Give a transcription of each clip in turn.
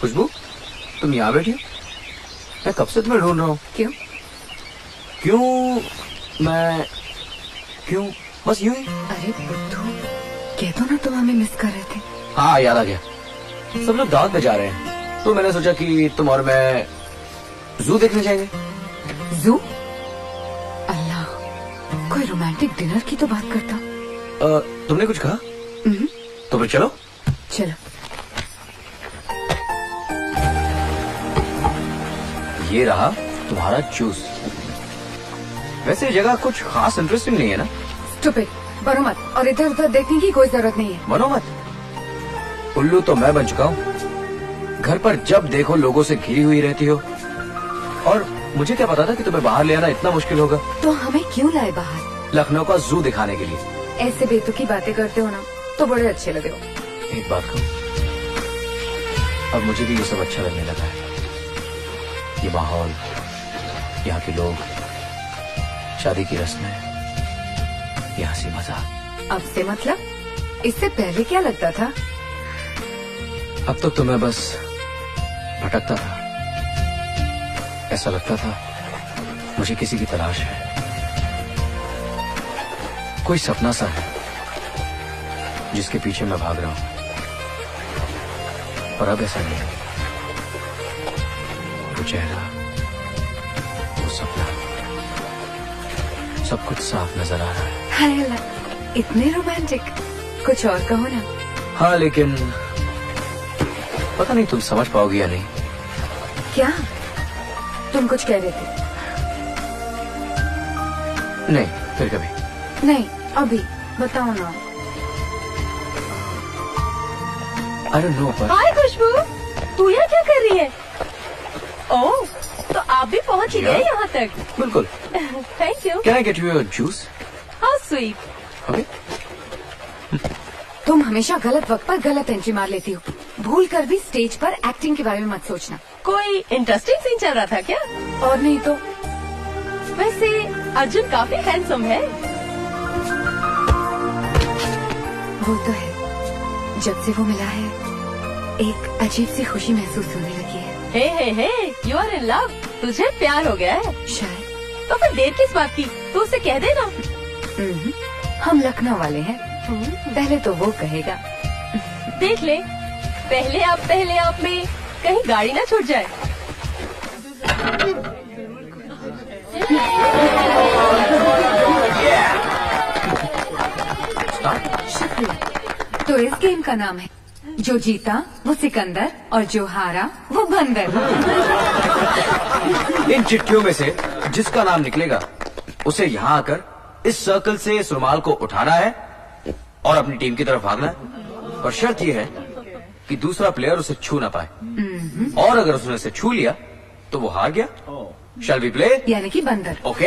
खुशबू, तुम यहाँ बैठी हो? मैं कब से तुम्हें ढूंढ रहा हूँ। क्यों? क्यों बस यूं ही। अरे बुद्धू, कह दो ना तुम हमें मिस कर रहे थे। हाँ याद आ गया, सब लोग दावत पे जा रहे हैं तो मैंने सोचा कि तुम और मैं जू देखने जाएंगे। जू? अल्लाह, कोई रोमांटिक डिनर की तो बात करता। तुमने कुछ कहा? तो फिर चलो। चलो। ये रहा तुम्हारा जूस। वैसे ये जगह कुछ खास इंटरेस्टिंग नहीं है ना? स्टूपिड, बनो मत, और इधर उधर देखने की कोई जरूरत नहीं है। बनो मत। उल्लू तो मैं बन चुका हूँ। घर पर जब देखो लोगों से घिरी हुई रहती हो, और मुझे क्या पता था कि तुम्हें बाहर ले आना इतना मुश्किल होगा। तो हमें क्यों लाए बाहर? लखनऊ का जू दिखाने के लिए। ऐसे बेतुकी बातें करते हो ना तो बड़े अच्छे लगे हो। एक बात कहूँ, अब मुझे भी ये सब अच्छा लगने लगा है। ये माहौल, यहाँ के लोग, शादी की रस्में, ये हंसी मजाक। अब से मतलब? इससे पहले क्या लगता था? अब तक तो मैं बस भटकता था। ऐसा लगता था मुझे किसी की तलाश है, कोई सपना सा है जिसके पीछे मैं भाग रहा हूं। पर अब ऐसा नहीं है। वो चेहरा, वो सपना, सब कुछ साफ नजर आ रहा है। हाय अल्लाह, इतने रोमांटिक। कुछ और कहो ना। हाँ, लेकिन पता नहीं तुम समझ पाओगी या नहीं। क्या? तुम कुछ कह रहे थे? नहीं, फिर कभी। नहीं, अभी बताओ ना। I don't know, but... हाय खुशबू, तू यहाँ क्या कर रही है? ओह, तो आप भी पहुँच ही गए यहाँ तक। बिल्कुल। Thank you. Can I get you a juice? How sweet. Okay. तुम हमेशा गलत वक्त पर गलत एंट्री मार लेती हो। भूल कर भी स्टेज पर एक्टिंग के बारे में मत सोचना। कोई इंटरेस्टिंग सीन चल रहा था क्या? और नहीं तो। वैसे अर्जुन काफी हैंडसम है। वो तो है। जब से वो मिला है, एक अजीब सी खुशी महसूस होने लगी है। हे, यू आर इन लव। तुझे प्यार हो गया है शायद। तो फिर देर किस बात की? तू उसे कह देना। हम लखनऊ वाले हैं, पहले तो वो कहेगा। देख ले, पहले आप में कहीं गाड़ी ना छूट जाए। शुक्रिया। तो इस गेम का नाम है, जो जीता वो सिकंदर और जो हारा वो बंदर। इन चिट्ठियों में से जिसका नाम निकलेगा उसे यहाँ आकर इस सर्कल से इस रुमाल को उठाना है और अपनी टीम की तरफ भागना है। और शर्त यह है कि दूसरा प्लेयर उसे छू ना पाए, और अगर उसने उसे छू लिया तो वो हार गया। Shall we play? यानी कि बंदर। ओके।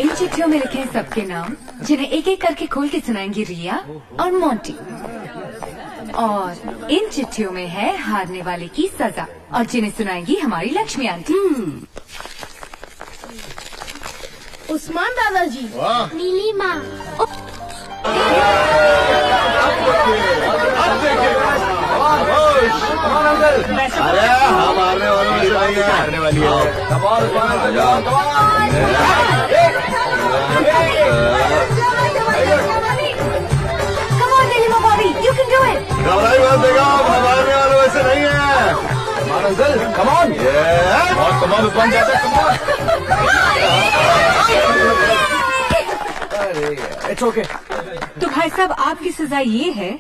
इन चिट्ठियों में लिखे हैं सबके नाम, जिन्हें एक एक करके खोल के सुनाएंगी रिया और मोंटी। और इन चिट्ठियों में है हारने वाले की सजा, और जिन्हें सुनाएंगी हमारी लक्ष्मी आंटी। उस्मान दादाजी। नीली माँ। अरे हम हारने वालों में से हारने वाली है। घबराई मत, देगा हम हारने वालों में से नहीं है। कम ऑन, बहुत कमाल बन जाता है। It's okay. तो भाई साहब, आपकी सजा ये है।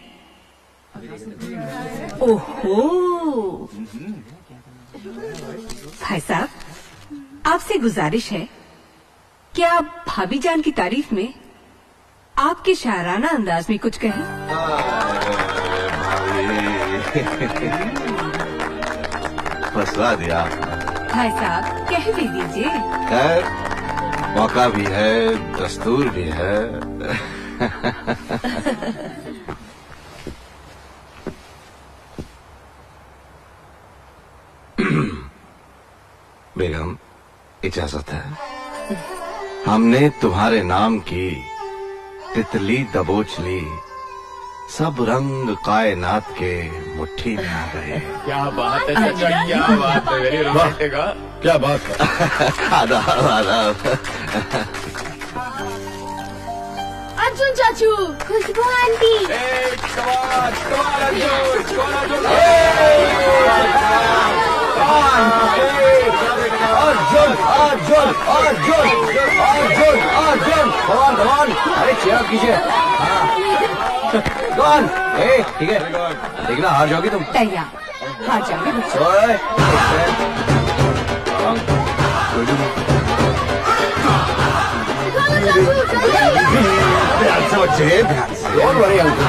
ओहो भाई साहब, आपसे गुजारिश है कि आप भाभी जान की तारीफ में आपके शायराना अंदाज में कुछ कहें। फंसवा दिया। भाई साहब, कह भी दीजिए। खैर, मौका भी है, दस्तूर भी है। बेगम, इजाजत है? हमने तुम्हारे नाम की तितली दबोच ली, सब रंग कायनात के मुट्ठी में आ गए। क्या बात है चाचा, क्या बात है, वेरी रोमांटिक। क्या बात है। आदाब आदाब। अर्जुन चाचू, खुशबू आंटी। अर्जुन अर्जुन अर्जुन अर्जुन अर्जुन भगवान भगवान, अरे चेयर कीजिए। कौन? ठीक है, देखना हार जाओगी तुम। तैयार, हार जाओगे बच्चे। ओए, ध्यान से बच्चे, ध्यान से। डोंट वरी अंकल,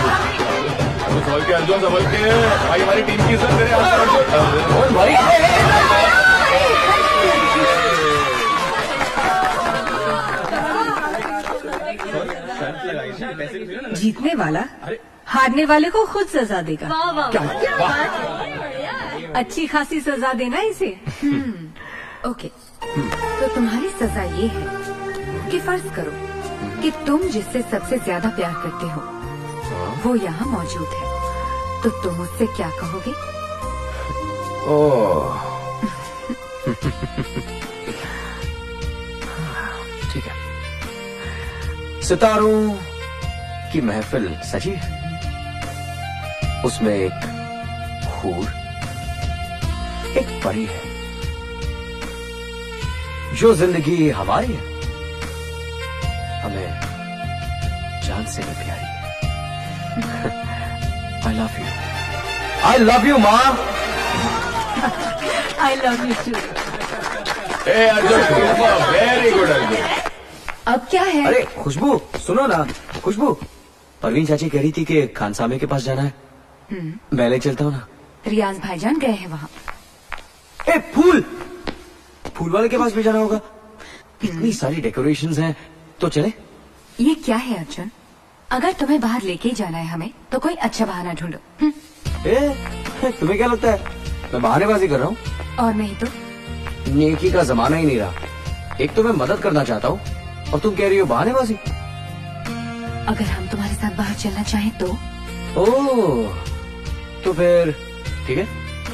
संभल के अर्जुन, संभल के। भाई हमारी टीम की इज्जत करे अर्जुन। Don't worry. जीतने वाला हारने वाले को खुद सजा देगा। अच्छी खासी सजा देना इसे। ओके, तो तुम्हारी सजा ये है कि फर्ज करो कि तुम जिससे सबसे ज्यादा प्यार करते हो वो यहाँ मौजूद है, तो तुम उससे क्या कहोगे? ओह, ठीक है। सितारों की महफिल सजी है, उसमें एक हूर, एक परी है जो जिंदगी हमारी है, हमें जान से भी प्यारी है। I love you, I love you माँ। I love you too. Arjun, very good Arjun. अब क्या है? अरे खुशबू, सुनो ना खुशबू, परवीन चाची कह रही थी कि खानसामे के पास जाना है। मैं ले चलता हूँ ना। रियाज भाईजान गए हैं वहाँ। ए फूल, फूल वाले के पास भी जाना होगा। इतनी सारी डेकोरेशंस हैं, तो चले। ये क्या है अर्जुन? अगर तुम्हें बाहर लेके ही जाना है हमें, तो कोई अच्छा बहाना ढूंढो। तुम्हें क्या लगता है मैं बहानेबाजी कर रहा हूँ? और नहीं तो? नेकी का जमाना ही नहीं रहा। एक तो मैं मदद करना चाहता हूँ और तुम कह रही हो बहानेबाजी। अगर हम तुम्हारे साथ बाहर चलना चाहें तो? ओह, तो फिर ठीक है,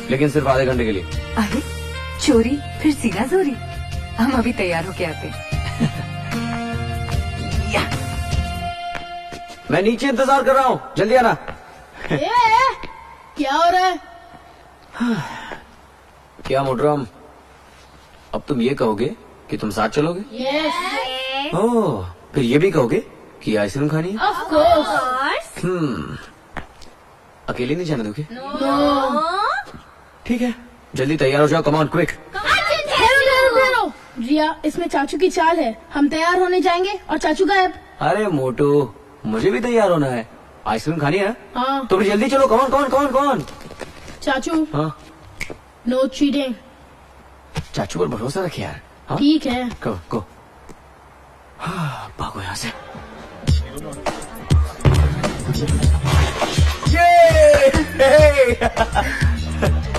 लेकिन सिर्फ आधे घंटे के लिए। अरे चोरी फिर सीना जोरी। हम अभी तैयार होके आते हैं। मैं नीचे इंतजार कर रहा हूँ, जल्दी आना। क्या हो रहा है? क्या मोटराम, अब तुम ये कहोगे कि तुम साथ चलोगे? यस, ओह, फिर ये भी कहोगे कि आइसक्रीम खानी है? Of course. अकेले नहीं जाने दोगे? ठीक है, जल्दी तैयार हो जाओ, कम ऑन क्विक। ठहरो, रिया, इसमें चाचू की चाल है। हम तैयार होने जाएंगे और चाचू गायब। अरे मोटू, मुझे भी तैयार होना है, आइसक्रीम खानी है। हाँ। तो फिर जल्दी चलो, come on come on come on come on. चाचू, हाँ, नो चीटिंग। चाचू पर भरोसा रखे यार। हाँ? ठीक है। गो हाँ, भागो यहाँ से।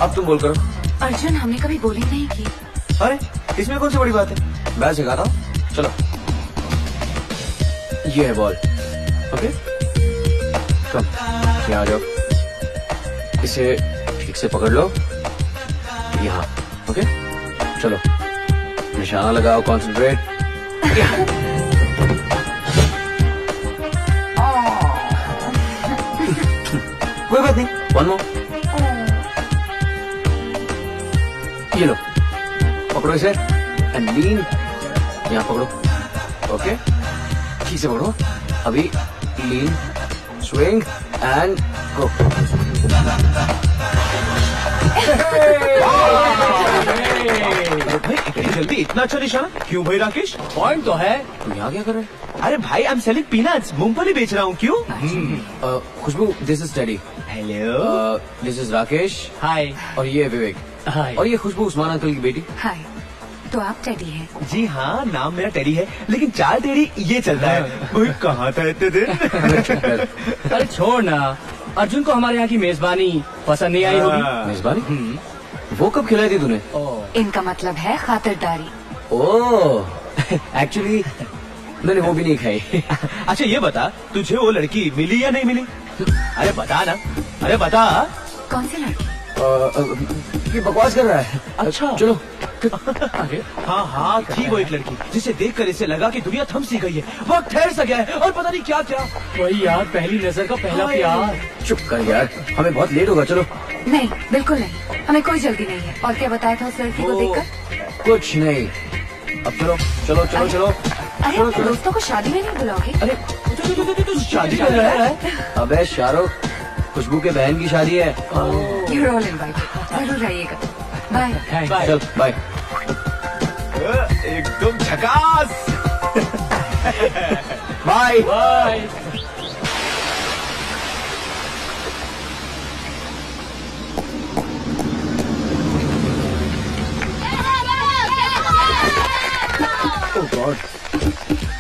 अब तुम बोल करो। अर्जुन, हमने कभी बॉलिंग नहीं की। अरे इसमें कौन सी बड़ी बात है, मैं सिखाता हूँ, चलो। ये है बॉल, ओके, कम यहाँ आ जाओ, इसे ठीक से पकड़ लो, यहाँ, ओके, चलो, निशाना लगाओ, कॉन्सेंट्रेट। कोई बात नहीं, वन मोर। ये लो, पकड़ो इसे एंड लीन, यहाँ पकड़ो, ओके, ठीक से पकड़ो, अभी लीन, स्विंग एंड गो। भाई इतनी जल्दी इतना अच्छा निशाना क्यों भाई राकेश? पॉइंट तो है। तुम यहाँ क्या कर रहे हो? अरे भाई आई एम सेलिंग पीनट्स, मूंगफली बेच रहा हूँ। क्यों? Khushboo, this is Teddy, hello, this is Rakesh, hi. और ये है विवेक, हाय। और ये खुशबू उस्मान अंकल की बेटी। हाय, तो आप टेडी हैं? जी हाँ, नाम मेरा टेडी है, लेकिन चार टेडी ये चलता है। भाई कहाँ था इतने दिन? अरे छोड़ ना, अर्जुन को हमारे यहाँ की मेजबानी पसंद नहीं आई होगी। मेजबानी? वो कब खिलाई थी तूने? इनका मतलब है खातिरदारी। ओह, एक्चुअली मैंने वो भी नहीं खाई। अच्छा ये बता, तुझे वो लड़की मिली या नहीं मिली? अरे बता ना, अरे बता। कौन सी लड़की? ये बकवास कर रहा है। अच्छा चलो। अरे हाँ हाँ, थी वो एक लड़की जिसे देखकर इसे लगा कि दुनिया थम सी गई है, वक्त ठहर सा गया है और पता नहीं क्या क्या। वही यार, पहली नजर का पहला प्यार। चुप कर यार, हमें बहुत लेट होगा। चलो। नहीं, बिल्कुल नहीं, हमें कोई जल्दी नहीं है। और क्या बताया था उस लड़की को देखकर? कुछ नहीं। अब चलो चलो चलो चलो। अरे अपने दोस्तों को शादी में नहीं बुलाओगे? अरे तू शादी कर रहा है? अबे शाहरुख, खुशबू के बहन की शादी है। You're all invited. जरूर आइएगा। बाय। चल बाय। एकदम झकास। Bye bye. ओह गॉड,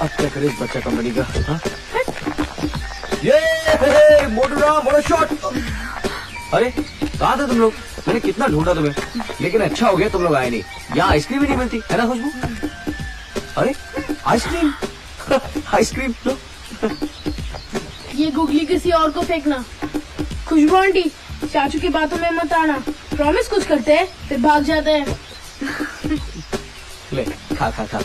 अब क्या करे इस बच्चा कंपनी का। हाँ? ये मोटूराम, बड़ा शॉट। अरे कहाँ थे तुम लोग? मैंने कितना ढूंढा तुम्हें, लेकिन अच्छा हो गया तुम लोग आए नहीं। यहाँ आइसक्रीम ही नहीं मिलती है ना खुशबू? अरे आइसक्रीम आइसक्रीम लो। ये गुगली किसी और को फेंकना। खुशबू आंटी, चाचू की बातों में मत आना। प्रॉमिस कुछ करते हैं फिर भाग जाते हैं। ले खा खा खा।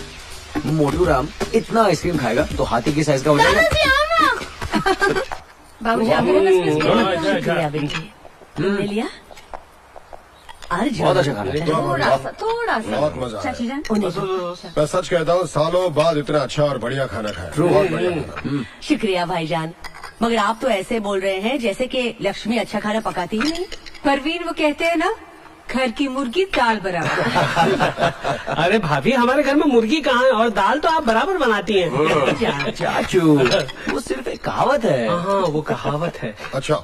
मोटूराम इतना आइसक्रीम खाएगा तो हाथी की साइज का हो जाएगा। बाबूजी आप मेरे बस में शुक्रिया बेटी, तुमने लिया? बहुत अच्छा खाना है। थोड़ा सा बहुत मजा आया। चाची जान। मैं सच कहता हूँ, सालों बाद इतना अच्छा और बढ़िया खाना खाया। बहुत बढ़िया खाना। शुक्रिया भाईजान, मगर आप तो ऐसे बोल रहे हैं जैसे कि लक्ष्मी अच्छा खाना पकाती ही नहीं। परवीन, वो कहते हैं ना, घर की मुर्गी दाल बराबर। अरे भाभी, हमारे घर में मुर्गी कहाँ है, और दाल तो आप बराबर बनाती हैं। चाचू, वो सिर्फ एक कहावत है। हाँ, वो कहावत है। अच्छा,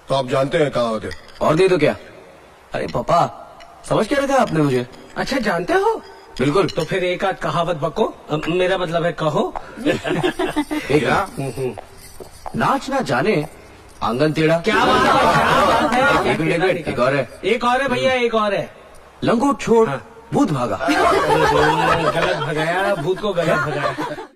तो आप जानते हैं कहाँ होते? और दे दो क्या? अरे पापा, समझ क्या रखा आपने मुझे? अच्छा, जानते हो? बिल्कुल। तो फिर एक आध कहावत बको, मेरा मतलब है कहो। एक नाच ना जाने आंगन टेढ़ा। क्या बात है? एक मिनट, एक और है। एक और है भैया, एक और है। लंगोट छोड़ भूत भागा। गलत भगाया, भूत को गलत भगाया।